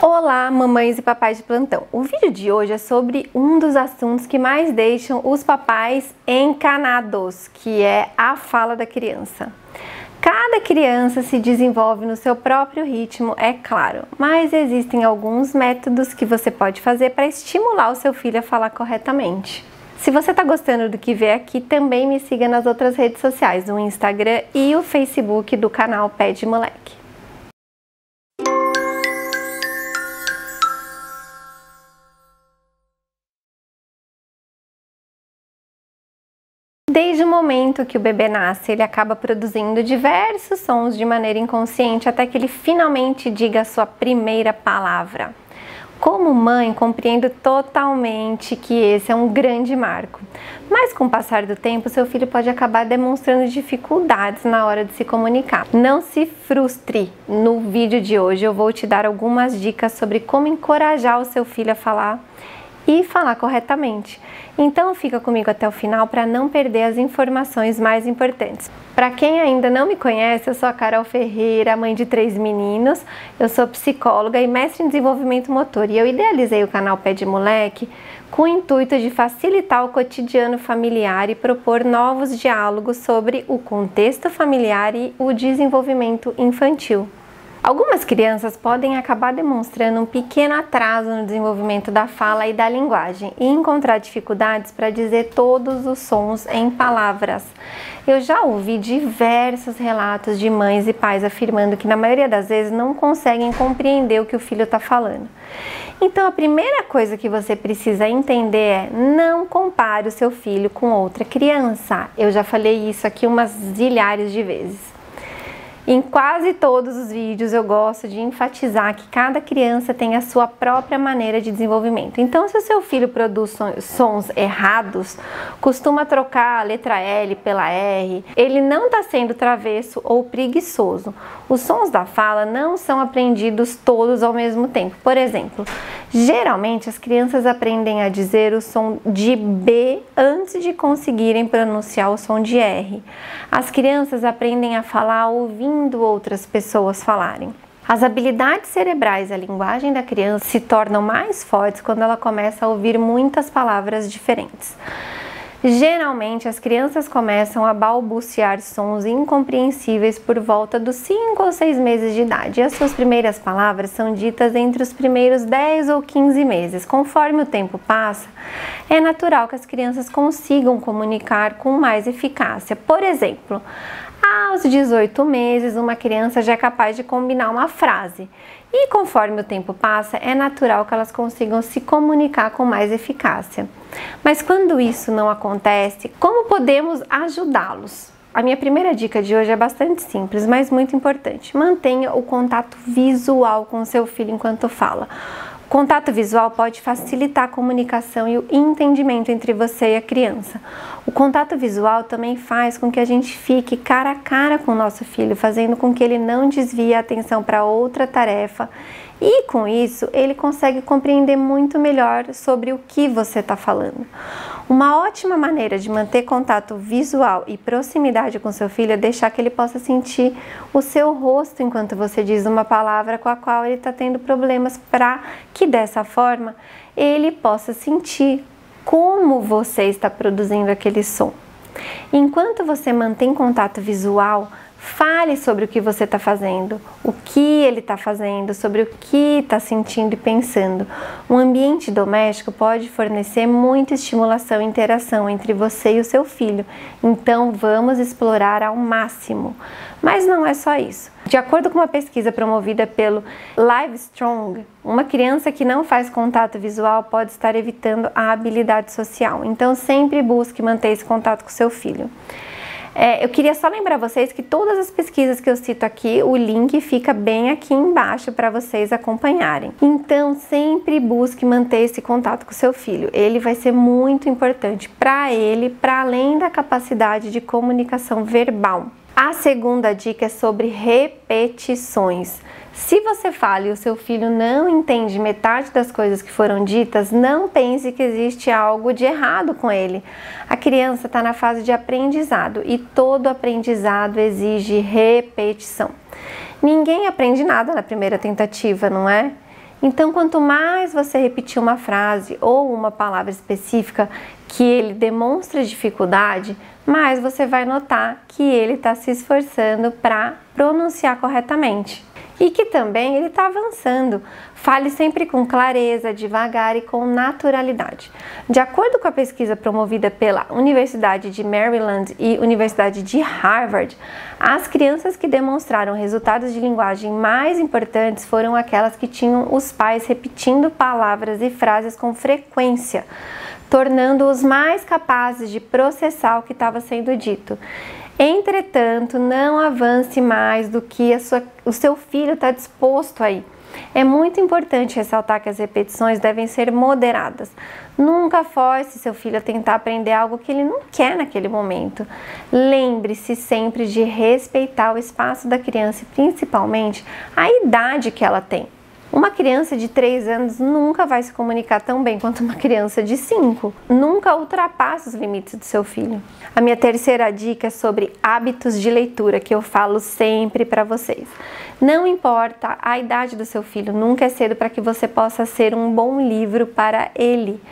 Olá, mamães e papais de plantão! O vídeo de hoje é sobre um dos assuntos que mais deixam os papais encanados, que é a fala da criança. Cada criança se desenvolve no seu próprio ritmo, é claro, mas existem alguns métodos que você pode fazer para estimular o seu filho a falar corretamente. Se você está gostando do que vê aqui, também me siga nas outras redes sociais, no Instagram e o Facebook do canal Pé de Moleque. Desde o momento que o bebê nasce, ele acaba produzindo diversos sons de maneira inconsciente até que ele finalmente diga a sua primeira palavra. Como mãe, compreendo totalmente que esse é um grande marco, mas com o passar do tempo, seu filho pode acabar demonstrando dificuldades na hora de se comunicar. Não se frustre! No vídeo de hoje eu vou te dar algumas dicas sobre como encorajar o seu filho a falar e falar corretamente. Então fica comigo até o final para não perder as informações mais importantes. Para quem ainda não me conhece, eu sou a Carol Ferreira, mãe de 3 meninos, eu sou psicóloga e mestre em desenvolvimento motor e eu idealizei o canal Pé de Moleque com o intuito de facilitar o cotidiano familiar e propor novos diálogos sobre o contexto familiar e o desenvolvimento infantil. Algumas crianças podem acabar demonstrando um pequeno atraso no desenvolvimento da fala e da linguagem e encontrar dificuldades para dizer todos os sons em palavras. Eu já ouvi diversos relatos de mães e pais afirmando que na maioria das vezes não conseguem compreender o que o filho está falando. Então a primeira coisa que você precisa entender é: não compare o seu filho com outra criança. Eu já falei isso aqui umas zilhares de vezes. Em quase todos os vídeos eu gosto de enfatizar que cada criança tem a sua própria maneira de desenvolvimento. Então, se o seu filho produz sons errados, costuma trocar a letra L pela R, ele não está sendo travesso ou preguiçoso. Os sons da fala não são aprendidos todos ao mesmo tempo. Por exemplo, geralmente as crianças aprendem a dizer o som de B antes de conseguirem pronunciar o som de R. As crianças aprendem a falar ouvindo outras pessoas falarem. As habilidades cerebrais e a linguagem da criança se tornam mais fortes quando ela começa a ouvir muitas palavras diferentes. Geralmente, as crianças começam a balbuciar sons incompreensíveis por volta dos 5 ou 6 meses de idade. E as suas primeiras palavras são ditas entre os primeiros 10 ou 15 meses. Conforme o tempo passa, é natural que as crianças consigam comunicar com mais eficácia. Por exemplo, aos 18 meses, uma criança já é capaz de combinar uma frase. E conforme o tempo passa, é natural que elas consigam se comunicar com mais eficácia. Mas quando isso não acontece, como podemos ajudá-los? A minha primeira dica de hoje é bastante simples, mas muito importante. Mantenha o contato visual com o seu filho enquanto fala. O contato visual pode facilitar a comunicação e o entendimento entre você e a criança. O contato visual também faz com que a gente fique cara a cara com o nosso filho, fazendo com que ele não desvie a atenção para outra tarefa e, com isso, ele consegue compreender muito melhor sobre o que você está falando. Uma ótima maneira de manter contato visual e proximidade com seu filho é deixar que ele possa sentir o seu rosto enquanto você diz uma palavra com a qual ele está tendo problemas, para que dessa forma ele possa sentir como você está produzindo aquele som. Enquanto você mantém contato visual, fale sobre o que você está fazendo, o que ele está fazendo, sobre o que está sentindo e pensando. Um ambiente doméstico pode fornecer muita estimulação e interação entre você e o seu filho, então vamos explorar ao máximo. Mas não é só isso. De acordo com uma pesquisa promovida pelo Livestrong, uma criança que não faz contato visual pode estar evitando a habilidade social, então sempre busque manter esse contato com seu filho. Eu queria só lembrar vocês que todas as pesquisas que eu cito aqui, o link fica bem aqui embaixo para vocês acompanharem. Então, sempre busque manter esse contato com seu filho. Ele vai ser muito importante para ele, para além da capacidade de comunicação verbal. A segunda dica é sobre repetições. Se você fala e o seu filho não entende metade das coisas que foram ditas, não pense que existe algo de errado com ele. A criança está na fase de aprendizado e todo aprendizado exige repetição. Ninguém aprende nada na primeira tentativa, não é? Então, quanto mais você repetir uma frase ou uma palavra específica que ele demonstra dificuldade, mais você vai notar que ele está se esforçando para pronunciar corretamente. E que também ele está avançando. Fale sempre com clareza, devagar e com naturalidade. De acordo com a pesquisa promovida pela Universidade de Maryland e Universidade de Harvard, as crianças que demonstraram resultados de linguagem mais importantes foram aquelas que tinham os pais repetindo palavras e frases com frequência, tornando-os mais capazes de processar o que estava sendo dito. Entretanto, não avance mais do que o seu filho está disposto a ir. É muito importante ressaltar que as repetições devem ser moderadas. Nunca force seu filho a tentar aprender algo que ele não quer naquele momento. Lembre-se sempre de respeitar o espaço da criança e principalmente a idade que ela tem. Uma criança de 3 anos nunca vai se comunicar tão bem quanto uma criança de 5. Nunca ultrapasse os limites do seu filho. A minha terceira dica é sobre hábitos de leitura, que eu falo sempre para vocês. Não importa a idade do seu filho, nunca é cedo para que você possa ser um bom livro para ele.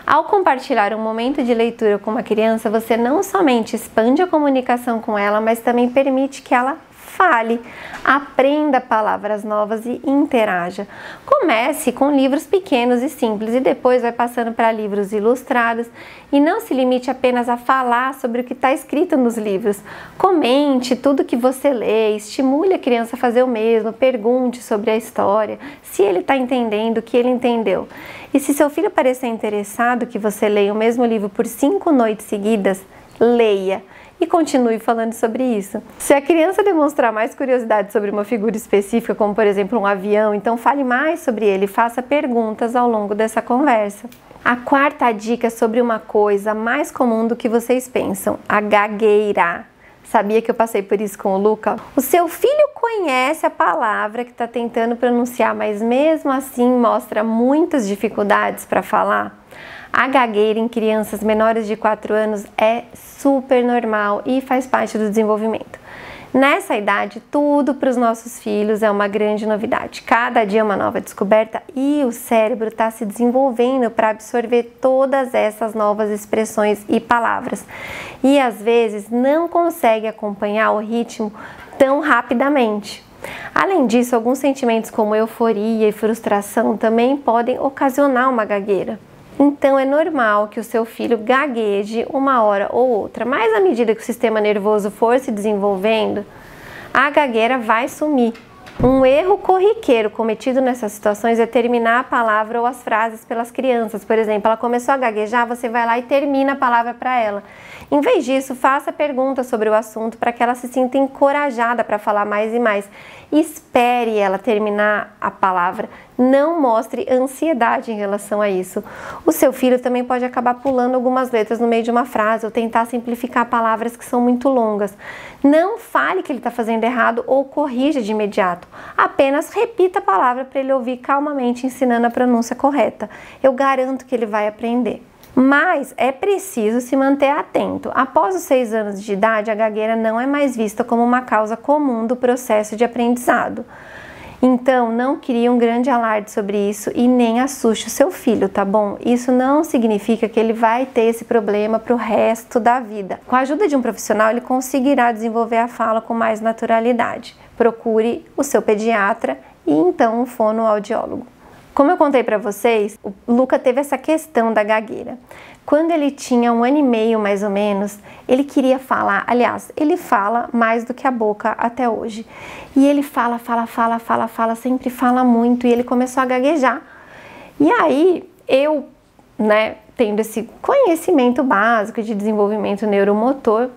Ao compartilhar um momento de leitura com uma criança, você não somente expande a comunicação com ela, mas também permite que ela fale, aprenda palavras novas e interaja. Comece com livros pequenos e simples e depois vai passando para livros ilustrados e não se limite apenas a falar sobre o que está escrito nos livros. Comente tudo que você lê, estimule a criança a fazer o mesmo, pergunte sobre a história, se ele está entendendo o que ele entendeu. E se seu filho parecer interessado que você leia o mesmo livro por 5 noites seguidas, leia. E continue falando sobre isso. Se a criança demonstrar mais curiosidade sobre uma figura específica, como por exemplo um avião, então fale mais sobre ele e faça perguntas ao longo dessa conversa. A quarta dica é sobre uma coisa mais comum do que vocês pensam, a gagueira. Sabia que eu passei por isso com o Luca? O seu filho conhece a palavra que está tentando pronunciar, mas mesmo assim mostra muitas dificuldades para falar. A gagueira em crianças menores de 4 anos é super normal e faz parte do desenvolvimento. Nessa idade, tudo para os nossos filhos é uma grande novidade. Cada dia é uma nova descoberta e o cérebro está se desenvolvendo para absorver todas essas novas expressões e palavras. E às vezes não consegue acompanhar o ritmo tão rapidamente. Além disso, alguns sentimentos como euforia e frustração também podem ocasionar uma gagueira. Então é normal que o seu filho gagueje uma hora ou outra, mas à medida que o sistema nervoso for se desenvolvendo, a gagueira vai sumir. Um erro corriqueiro cometido nessas situações é terminar a palavra ou as frases pelas crianças. Por exemplo, ela começou a gaguejar, você vai lá e termina a palavra para ela. Em vez disso, faça perguntas sobre o assunto para que ela se sinta encorajada para falar mais e mais. Espere ela terminar a palavra. Não mostre ansiedade em relação a isso. O seu filho também pode acabar pulando algumas letras no meio de uma frase ou tentar simplificar palavras que são muito longas. Não fale que ele está fazendo errado ou corrija de imediato. Apenas repita a palavra para ele ouvir calmamente, ensinando a pronúncia correta. Eu garanto que ele vai aprender. Mas é preciso se manter atento. Após os 6 anos de idade, a gagueira não é mais vista como uma causa comum do processo de aprendizado. Então, não crie um grande alarde sobre isso e nem assuste o seu filho, tá bom? Isso não significa que ele vai ter esse problema para o resto da vida. Com a ajuda de um profissional, ele conseguirá desenvolver a fala com mais naturalidade. Procure o seu pediatra e então um fonoaudiólogo. Como eu contei para vocês, o Luca teve essa questão da gagueira. Quando ele tinha 1 ano e meio, mais ou menos, ele queria falar, aliás, ele fala mais do que a boca até hoje. E ele fala, sempre fala muito e ele começou a gaguejar. E aí, eu, tendo esse conhecimento básico de desenvolvimento neuromotor,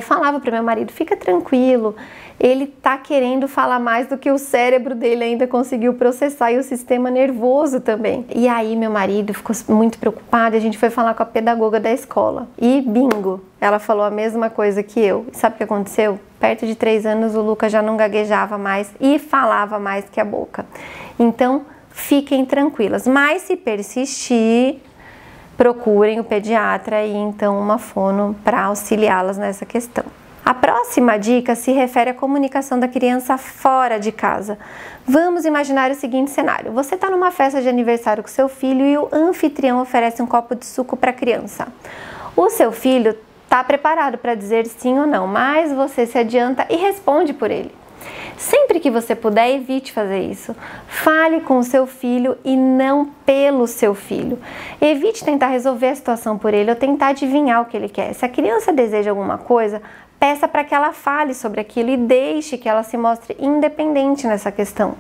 falava para meu marido, fica tranquilo, ele tá querendo falar mais do que o cérebro dele ainda conseguiu processar e o sistema nervoso também. E aí meu marido ficou muito preocupado e a gente foi falar com a pedagoga da escola. E bingo, ela falou a mesma coisa que eu. E sabe o que aconteceu? Perto de 3 anos o Luca já não gaguejava mais e falava mais que a boca. Então fiquem tranquilas, mas se persistir, procurem o pediatra e então uma fono para auxiliá-las nessa questão. A próxima dica se refere à comunicação da criança fora de casa. Vamos imaginar o seguinte cenário: você está numa festa de aniversário com seu filho e o anfitrião oferece um copo de suco para a criança. O seu filho está preparado para dizer sim ou não, mas você se adianta e responde por ele. Sempre que você puder, evite fazer isso. Fale com o seu filho e não pelo seu filho. Evite tentar resolver a situação por ele ou tentar adivinhar o que ele quer. Se a criança deseja alguma coisa, peça para que ela fale sobre aquilo e deixe que ela se mostre independente nessa questão.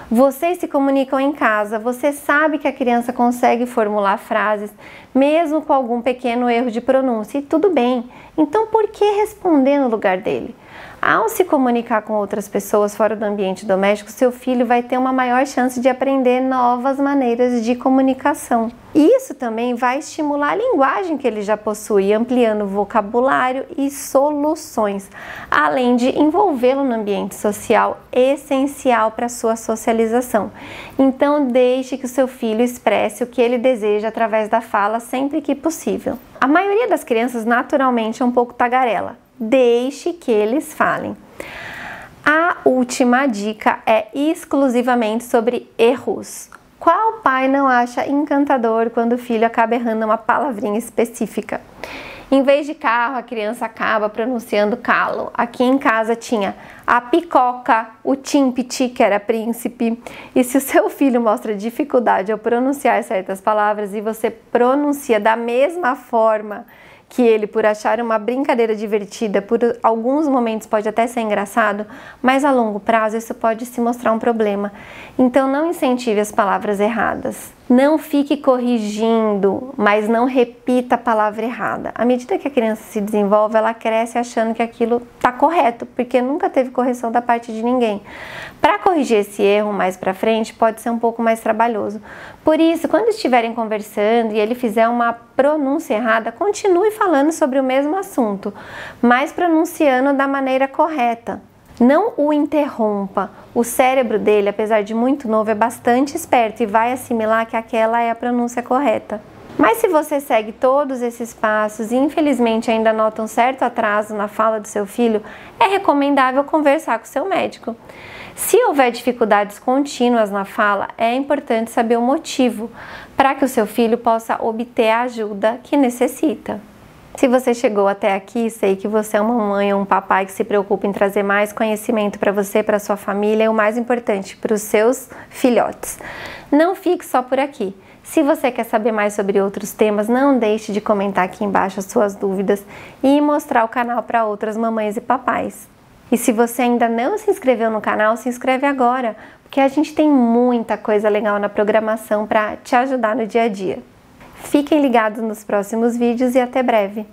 Vocês se comunicam em casa, você sabe que a criança consegue formular frases, mesmo com algum pequeno erro de pronúncia, e tudo bem. Então, por que responder no lugar dele? Ao se comunicar com outras pessoas fora do ambiente doméstico, seu filho vai ter uma maior chance de aprender novas maneiras de comunicação. Isso também vai estimular a linguagem que ele já possui, ampliando vocabulário e soluções, além de envolvê-lo no ambiente social, essencial para a sua socialização. Então, deixe que o seu filho expresse o que ele deseja através da fala sempre que possível. A maioria das crianças naturalmente é um pouco tagarela. Deixe que eles falem. A última dica é exclusivamente sobre erros. Qual pai não acha encantador quando o filho acaba errando uma palavrinha específica? Em vez de carro, a criança acaba pronunciando calo. Aqui em casa tinha a picoca, o timpiti, que era príncipe. E se o seu filho mostra dificuldade ao pronunciar certas palavras e você pronuncia da mesma forma que ele, por achar uma brincadeira divertida, por alguns momentos pode até ser engraçado, mas a longo prazo isso pode se mostrar um problema. Então não incentive as palavras erradas. Não fique corrigindo, mas não repita a palavra errada. À medida que a criança se desenvolve, ela cresce achando que aquilo está correto, porque nunca teve correção da parte de ninguém. Para corrigir esse erro mais para frente, pode ser um pouco mais trabalhoso. Por isso, quando estiverem conversando e ele fizer uma pronúncia errada, continue falando sobre o mesmo assunto, mas pronunciando da maneira correta. Não o interrompa. O cérebro dele, apesar de muito novo, é bastante esperto e vai assimilar que aquela é a pronúncia correta. Mas se você segue todos esses passos e infelizmente ainda nota um certo atraso na fala do seu filho, é recomendável conversar com o seu médico. Se houver dificuldades contínuas na fala, é importante saber o motivo para que o seu filho possa obter a ajuda que necessita. Se você chegou até aqui, sei que você é uma mãe ou um papai que se preocupa em trazer mais conhecimento para você, para sua família e o mais importante, para os seus filhotes. Não fique só por aqui. Se você quer saber mais sobre outros temas, não deixe de comentar aqui embaixo as suas dúvidas e mostrar o canal para outras mamães e papais. E se você ainda não se inscreveu no canal, se inscreve agora, porque a gente tem muita coisa legal na programação para te ajudar no dia a dia. Fiquem ligados nos próximos vídeos e até breve!